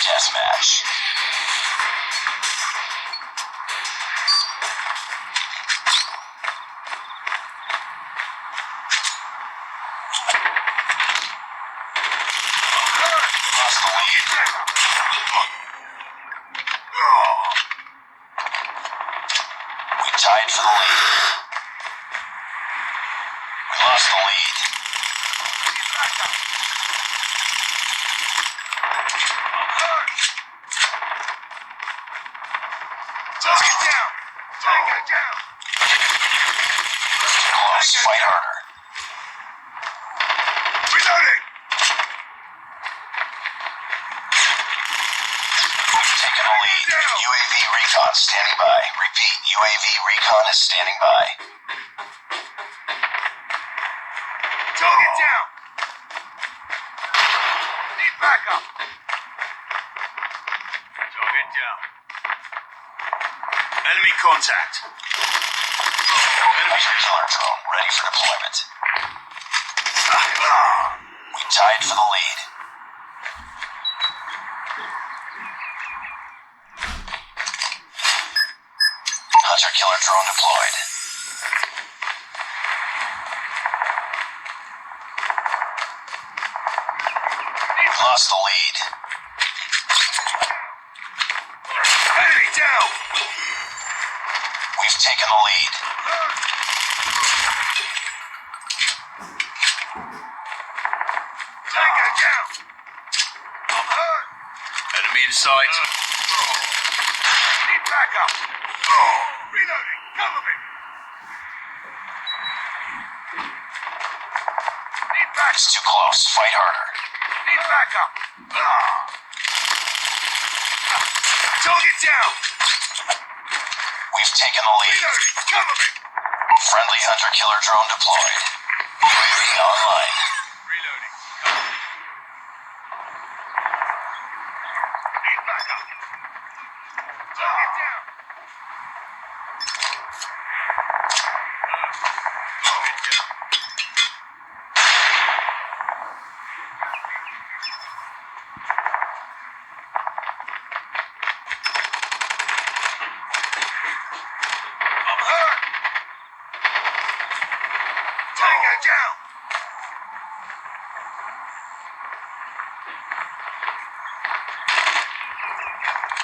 Deathmatch. Lost the lead. We tied for the lead. We lost the lead. Close. Fight harder. Reloading! We've taken the lead. UAV recon standing by. Repeat, UAV recon is standing by. Target down! Need backup! Target down. Enemy contact. Enemy Killer drone ready for deployment. We tied for the lead. Hunter killer drone deployed. Lost the lead. Enemy down! We've taken the lead. Tango down! I'm hurt! Enemy in sight. Need backup! Reloading! Cover me! Need backup! It's too close. Fight harder. Need backup! Target down! We've taken the lead. Reloading! Cover me! Friendly hunter killer drone deployed. UAV online. Reloading. Cover me. Need backup! Target down! Target down. I'm hurt! Tango down!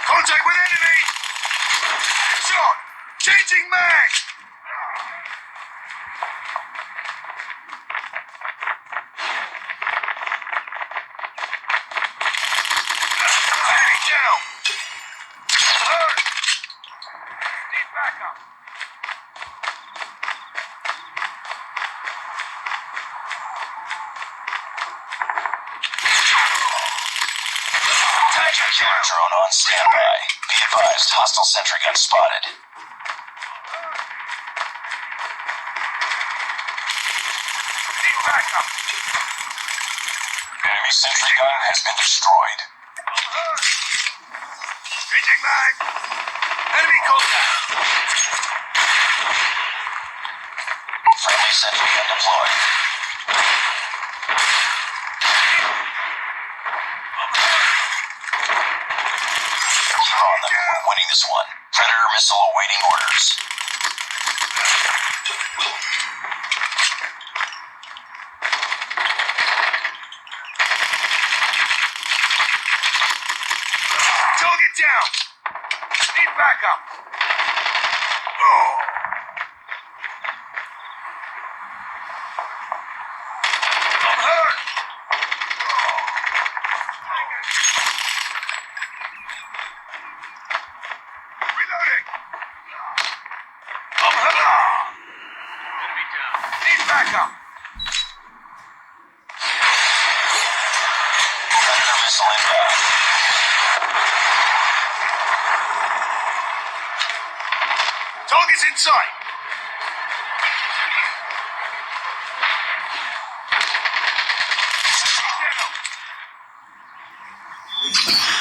Contact with enemy! Shot! Changing mag! Enemy down! Hurt! Need backup! Hunter killer drone on standby. Be advised, hostile sentry gun spotted. Need backup! Enemy sentry gun has been destroyed. Changing mag! Enemy contact! Friendly sentry gun deployed. Keep on them. We're winning this one. Predator missile awaiting orders. Target down. Need backup. Oh. I'm hurt. Reloading. I'm hurt. Enemy down. Need backup. Predator missile inbound. Target's in sight. Down.